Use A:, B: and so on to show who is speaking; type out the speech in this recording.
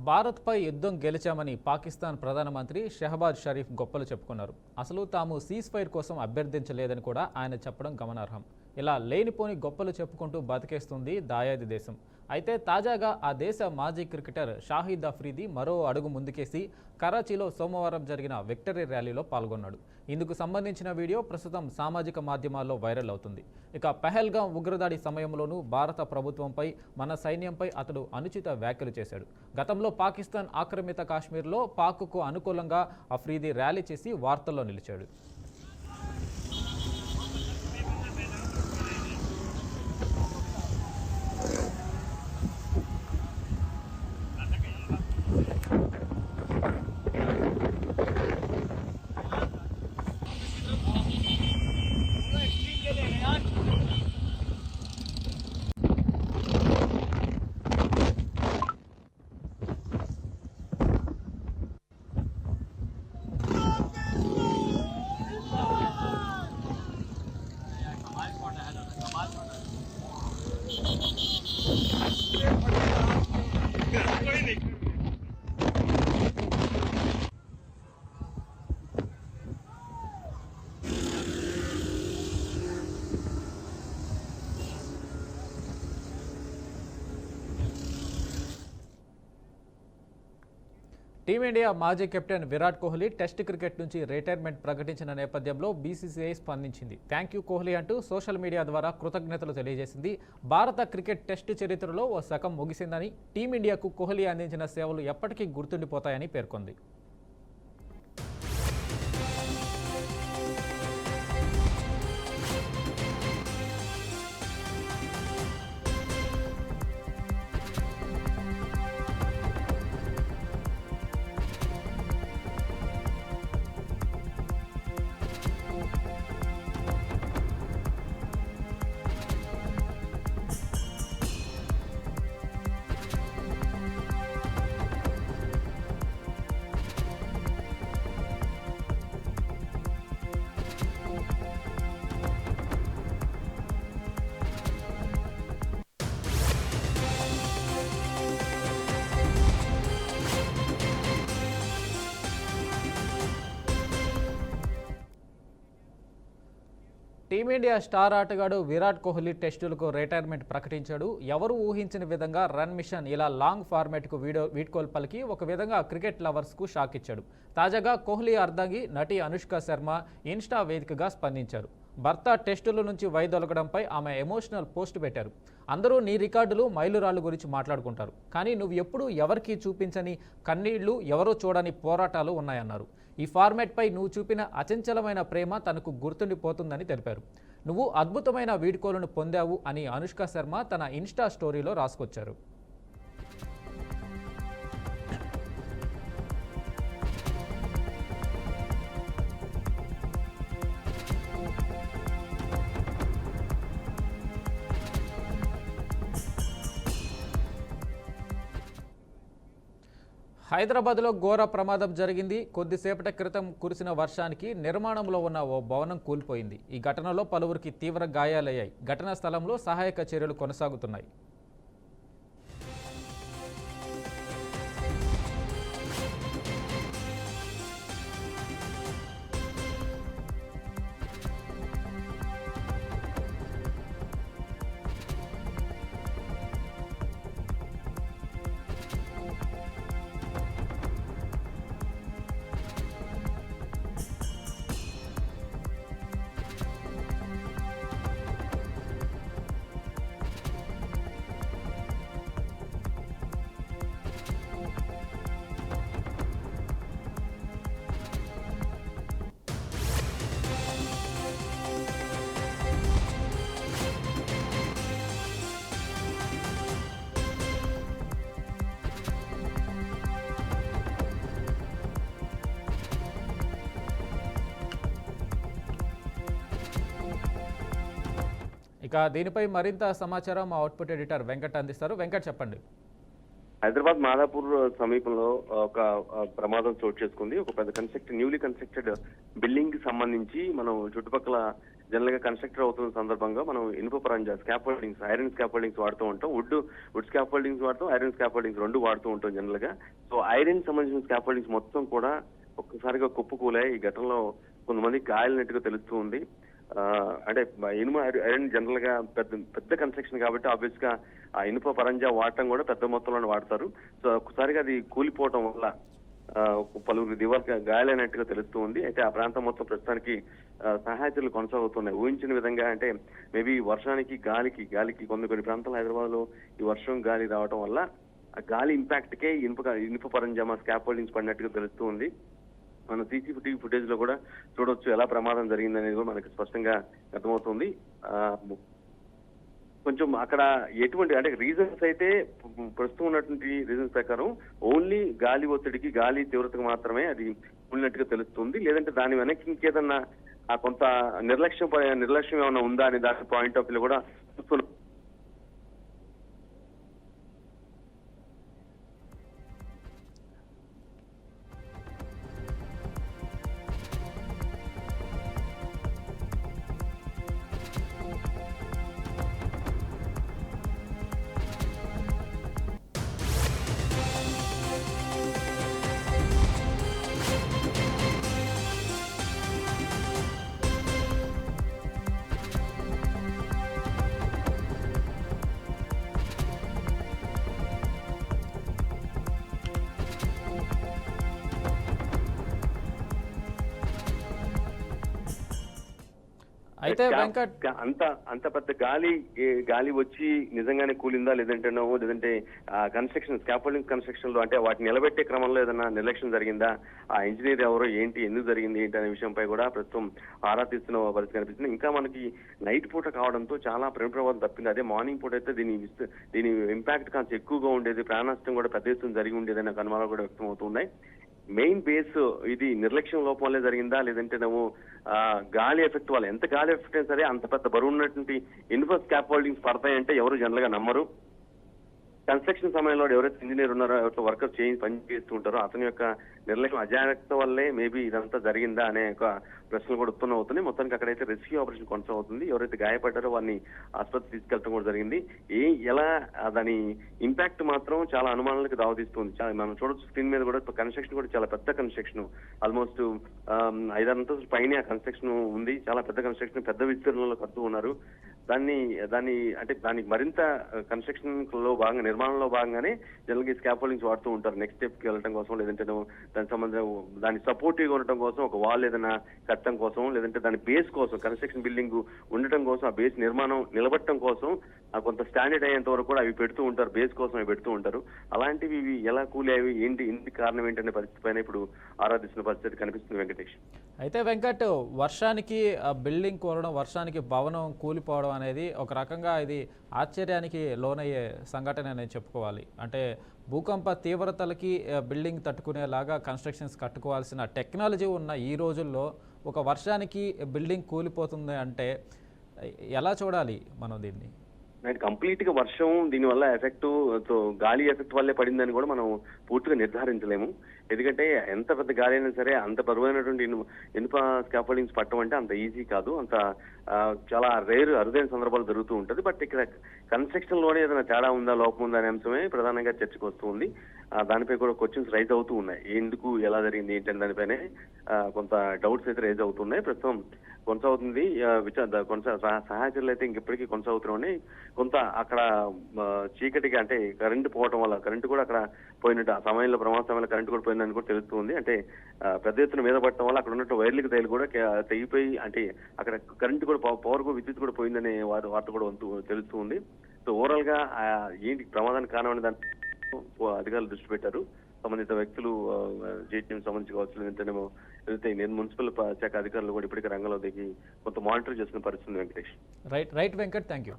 A: భారత్పై యుద్ధం గెలిచామని పాకిస్తాన్ ప్రధానమంత్రి షెహబాజ్ షరీఫ్ గొప్పలు చెప్పుకున్నారు. అసలు తాము సీజ్ ఫైర్ కోసం అభ్యర్థించలేదని కూడా ఆయన చెప్పడం గమనార్హం. ఇలా లేనిపోని గొప్పలు చెప్పుకుంటూ బతికేస్తుంది దాయాది దేశం. అయితే తాజాగా ఆ దేశ మాజీ క్రికెటర్ షాహిద్ అఫ్రీది మరో అడుగు ముందుకేసి కరాచీలో సోమవారం జరిగిన విక్టరీ ర్యాలీలో పాల్గొన్నాడు. ఇందుకు సంబంధించిన వీడియో ప్రస్తుతం సామాజిక మాధ్యమాల్లో వైరల్ అవుతుంది. ఇక పహల్గాం ఉగ్రదాడి సమయంలోనూ భారత ప్రభుత్వంపై, మన సైన్యంపై అతడు అనుచిత వ్యాఖ్యలు చేశాడు. గతంలో పాకిస్తాన్ ఆక్రమిత కాశ్మీర్లో పాక్కు అనుకూలంగా అఫ్రీది ర్యాలీ చేసి వార్తల్లో నిలిచాడు. టీమిండియా మాజీ captain Virat Kohli test cricket నుంచి రిటైర్మెంట్ ప్రకటించిన నేపథ్యంలో బీసీసీఐ స్పందించింది. థ్యాంక్ యూ కోహ్లీ అంటూ సోషల్ మీడియా ద్వారా కృతజ్ఞతలు తెలియజేసింది. భారత క్రికెట్ టెస్ట్ చరిత్రలో ఓ శకం ముగిసిందని, టీమిండియాకు కోహ్లీ అందించిన సేవలు ఎప్పటికీ గుర్తుండిపోతాయని పేర్కొంది. టీమిండియా స్టార్ ఆటగాడు విరాట్ కోహ్లీ టెస్టులకు రిటైర్మెంట్ ప్రకటించాడు. ఎవరు ఊహించిన విధంగా రన్ మిషన్ ఇలా లాంగ్ ఫార్మాట్కు వీడ్కోలు పలికి ఒక విధంగా క్రికెట్ లవర్స్కు షాక్ ఇచ్చాడు. తాజాగా కోహ్లీ అర్ధాంగి నటి అనుష్క శర్మ ఇన్స్టా వేదికగా స్పందించారు. భర్త టెస్టుల నుంచి వైదొలగడంపై ఆమె ఎమోషనల్ పోస్ట్ పెట్టారు. అందరూ నీ రికార్డులు, మైలురాళ్ళు గురించి మాట్లాడుకుంటారు, కానీ నువ్వు ఎప్పుడూ ఎవరికీ చూపించని కన్నీళ్లు, ఎవరో చూడని పోరాటాలు ఉన్నాయన్నారు. ఈ ఫార్మాట్పై నువ్వు చూపిన అచంచలమైన ప్రేమ తనకు గుర్తుండిపోతుందని తెలిపారు. నువ్వు అద్భుతమైన వీడ్కోలును పొందావు అని అనుష్క శర్మ తన ఇన్స్టా స్టోరీలో రాసుకొచ్చారు. హైదరాబాద్లో ఘోర ప్రమాదం జరిగింది. కొద్దిసేపటి క్రితం కురిసిన వర్షానికి నిర్మాణంలో ఉన్న ఓ భవనం కూలిపోయింది. ఈ ఘటనలో పలువురికి తీవ్ర గాయాలయ్యాయి. ఘటనా స్థలంలో సహాయక చర్యలు కొనసాగుతున్నాయి. ఇక దీనిపై మరింత సమాచారం మా అవుట్పుట్ ఎడిటర్ వెంకట్ అందిస్తారు. వెంకట్ చెప్పండి.
B: హైదరాబాద్ మాదాపూర్ సమీపంలో ఒక ప్రమాదం చోటు చేసుకుంది. ఒక పెద్ద న్యూలీ కన్స్ట్రక్టెడ్ బిల్డింగ్ కి సంబంధించి మనం చుట్టుపక్కల జనరల్ గా కన్స్ట్రక్టర్ అవుతున్న సందర్భంగా మనం ఇనుప పరంజా స్కాఫోల్డింగ్స్, ఐరన్ స్కాఫోల్డింగ్స్ వాడుతూ ఉంటాం. వుడ్ స్కాఫోల్డింగ్స్ వాడుతాం, ఐరన్ స్కాఫోల్డింగ్స్ రెండు వాడుతూ ఉంటాం జనరల్ గా. సో ఐరన్ సంబంధించిన స్కాఫోల్డింగ్స్ మొత్తం కూడా ఒక్కసారిగా కుప్పకూలాయి. ఈ ఘటనలో కొంతమంది గాయాలన్నట్టుగా తెలుస్తూ ఉంది. అంటే ఇనుము ఐరన్ జనరల్ గా పెద్ద కన్స్ట్రక్షన్ కాబట్టి ఆబ్వియస్ గా ఆ ఇనుప పరంజా వాడటం కూడా పెద్ద మొత్తంలో వాడతారు. సో ఒక్కసారిగా అది కూలిపోవటం వల్ల పలువురు దివాళ గాయాలైనట్టుగా తెలుస్తూ ఉంది. అయితే ఆ ప్రాంతం మొత్తం ప్రస్తుతానికి సహాయ చర్యలు కొనసాగుతున్నాయి. ఊహించిన విధంగా అంటే మేబీ వర్షానికి గాలికి కొన్ని ప్రాంతాలు హైదరాబాద్ లో ఈ వర్షం గాలి రావడం వల్ల ఆ గాలి ఇంపాక్ట్ కే ఇనుప పరంజామా స్కాఫోల్డింగ్స్ పడినట్టుగా తెలుస్తూ ఉంది. మన సీసీటీవీ ఫుటేజ్ లో కూడా చూడొచ్చు ఎలా ప్రమాదం జరిగింది అనేది కూడా మనకి స్పష్టంగా అర్థమవుతుంది. కొంచెం అక్కడ ఎటువంటి అంటే రీజన్స్ అయితే ప్రస్తుతం ఉన్నటువంటి రీజన్స్ ప్రకారం ఓన్లీ గాలి ఒత్తిడికి, గాలి తీవ్రతకు మాత్రమే అది ఉన్నట్టుగా తెలుస్తుంది. లేదంటే దాని వెనక్కి ఇంకేదన్నా కొంత నిర్లక్ష్యం ఏమైనా ఉందా అని దాని పాయింట్ ఆఫ్ వ్యూ కూడా చూస్తున్నాం.
A: అయితే వెంకట్
B: అంత పెద్ద గాలి వచ్చి నిజంగానే కూలిందా లేదంటే కన్స్ట్రక్షన్ స్కాఫోల్డింగ్ కన్స్ట్రక్షన్ లో అంటే వాటిని నిలబెట్టే క్రమంలో ఏదైనా నిర్లక్ష్యం జరిగిందా, ఆ ఇంజనీర్ ఎవరో ఎందుకు జరిగింది అనే విషయంపై కూడా ప్రస్తుతం ఆరా తీస్తున్న పరిస్థితి కనిపిస్తుంది. ఇంకా మనకి నైట్ పూట కావడంతో చాలా ప్రమాదం తప్పింది. అదే మార్నింగ్ పూట అయితే దీని ఇంపాక్ట్ కాస్త ఎక్కువగా ఉండేది, ప్రాణ నష్టం కూడా పెద్ద ఎత్తున జరిగి ఉండేది అనే అనుమానాలు కూడా వ్యక్తం అవుతున్నాయి. మెయిన్ బేస్ ఇది నిర్లక్ష్యం లోపం వల్లే జరిగిందా లేదంటే గాలి ఎఫెక్ట్ వల్ల, ఎంత గాలి ఎఫెక్ట్ అయినా సరే అంత పెద్ద బరువు ఉన్నటువంటి ఇన్ఫో స్కాఫోల్డింగ్స్ పడతాయంటే ఎవరు జనరల్ గా నమ్మరు. కన్స్ట్రక్షన్ సమయంలో ఎవరైతే ఇంజనీర్ ఉన్నారో, ఎవరైతే వర్కర్ పని చేస్తూ ఉంటారో అతని యొక్క నిర్లక్ష్యం, అజాగ్రత్త వల్లే మేబీ ఇదంతా జరిగిందా అనే ఒక ప్రశ్నలు కూడా ఉత్పన్నం అవుతున్నాయి. మొత్తానికి అక్కడైతే రెస్క్యూ ఆపరేషన్ కొనసాగుతుంది. ఎవరైతే గాయపడ్డారో వారిని ఆసుపత్రికి తీసుకెళ్లడం కూడా జరిగింది. ఎలా దాని ఇంపాక్ట్ మాత్రం చాలా అనుమానాలకు దావతీస్తుంది. మనం చూడొచ్చు స్క్రీన్ మీద కూడా కన్స్ట్రక్షన్ కూడా చాలా పెద్ద కన్స్ట్రక్షన్, ఆల్మోస్ట్ 5-6 అంతస్తుల పైన కన్స్ట్రక్షన్ ఉంది. చాలా పెద్ద కన్స్ట్రక్షన్, పెద్ద విస్తీర్ణంలో కడుతూ ఉన్నారు. దానికి మరింత కన్స్ట్రక్షన్ లో భాగంగా, నిర్మాణంలో భాగంగానే జనరల్గా స్కాఫోల్డింగ్స్ వాడుతూ ఉంటారు. నెక్స్ట్ స్టెప్ కి వెళ్ళడం కోసం, లేదంటే దానికి సంబంధించిన దాని సపోర్టివ్ గా ఉండటం కోసం, ఒక వాల్ ఏదైనా కట్టడం కోసం, లేదంటే దాని బేస్ కోసం, కన్స్ట్రక్షన్ బిల్డింగ్ ఉండటం కోసం, ఆ బేస్ నిర్మాణం నిలబెట్టడం కోసం కొంత స్టాండర్డ్ అయ్యేంత వరకు కూడా అవి పెడుతూ ఉంటారు, బేస్ కోసం అవి పెడుతూ ఉంటారు. అలాంటివి ఇవి ఎలా కూలేవి, ఇంటి కారణం ఏంటనే పరిస్థితి పైన ఇప్పుడు ఆరాధిస్తున్న పరిస్థితి కనిపిస్తుంది వెంకటేష్.
A: అయితే వెంకట్, వర్షానికి బిల్డింగ్ కూలడం, వర్షానికి భవనం కూలిపోవడం అనేది ఒక రకంగా ఇది ఆశ్చర్యానికి లోనయ్యే సంఘటన నేను చెప్పుకోవాలి. అంటే భూకంప తీవ్రతలకి బిల్డింగ్ తట్టుకునేలాగా కన్స్ట్రక్షన్స్ కట్టుకోవాల్సిన టెక్నాలజీ ఉన్న ఈ రోజుల్లో ఒక వర్షానికి బిల్డింగ్ కూలిపోతుంది అంటే ఎలా చూడాలి మనం దీన్ని?
B: కంప్లీట్ గా వర్షం దీనివల్ల ఎఫెక్ట్ గాలి ఎఫెక్ట్ వల్లే పడిందని కూడా మనం పూర్తిగా నిర్ధారించలేము. ఎందుకంటే ఎంత పెద్ద గాలి అయినా సరే అంత బరువైనటువంటి ఇనుప స్కాఫోల్డింగ్స్ పట్టడం అంటే అంత ఈజీ కాదు. అంత చాలా అరుదైన సందర్భాలు జరుగుతూ ఉంటుంది. బట్ ఇక్కడ కన్స్ట్రక్షన్ లోనే ఏదైనా తేడా ఉందా, లోపం ఉందా అనే అంశమే ప్రధానంగా చర్చకు వస్తూ ఉంది. దానిపై కూడా క్వశ్చన్స్ రైజ్ అవుతూ ఉన్నాయి. ఎందుకు, ఎలా జరిగింది ఏంటని దానిపైనే కొంత డౌట్స్ అయితే రైజ్ అవుతున్నాయి. ప్రస్తుతం కొనసాగుతుంది సహాయ చర్యలు అయితే ఇంకెప్పటికీ కొనసాగుతున్నాయి. కొంత అక్కడ చీకటిగా అంటే కరెంటు పోవడం వల్ల, కరెంటు కూడా అక్కడ పోయినట్టు, ఆ సమయంలో ప్రమాద సమయంలో కరెంటు కూడా పోయిందని కూడా తెలుస్తుంది. అంటే పెద్ద ఎత్తున మీద పడటం వల్ల అక్కడ ఉన్నట్టు వైర్లకు తైలు కూడా తెగిపోయి, అంటే అక్కడ కరెంటు కూడా పవర్ కూడా, విద్యుత్ కూడా పోయిందనే వార్త కూడా తెలుస్తూ ఉంది. సో ఓవరాల్ గా ఏంటి ప్రమాదానికి కారణమైన దాని అధికారులు దృష్టి పెట్టారు. సంబంధిత వ్యక్తులు జేటీఎం సంబంధించి కావచ్చు, లేదంటే నేను మున్సిపల్ శాఖ అధికారులు కూడా ఇప్పటికే రంగంలో దిగి కొంత మానిటర్ చేస్తున్న పరిస్థితి Venkatesh.
A: Right Venkat, thank you.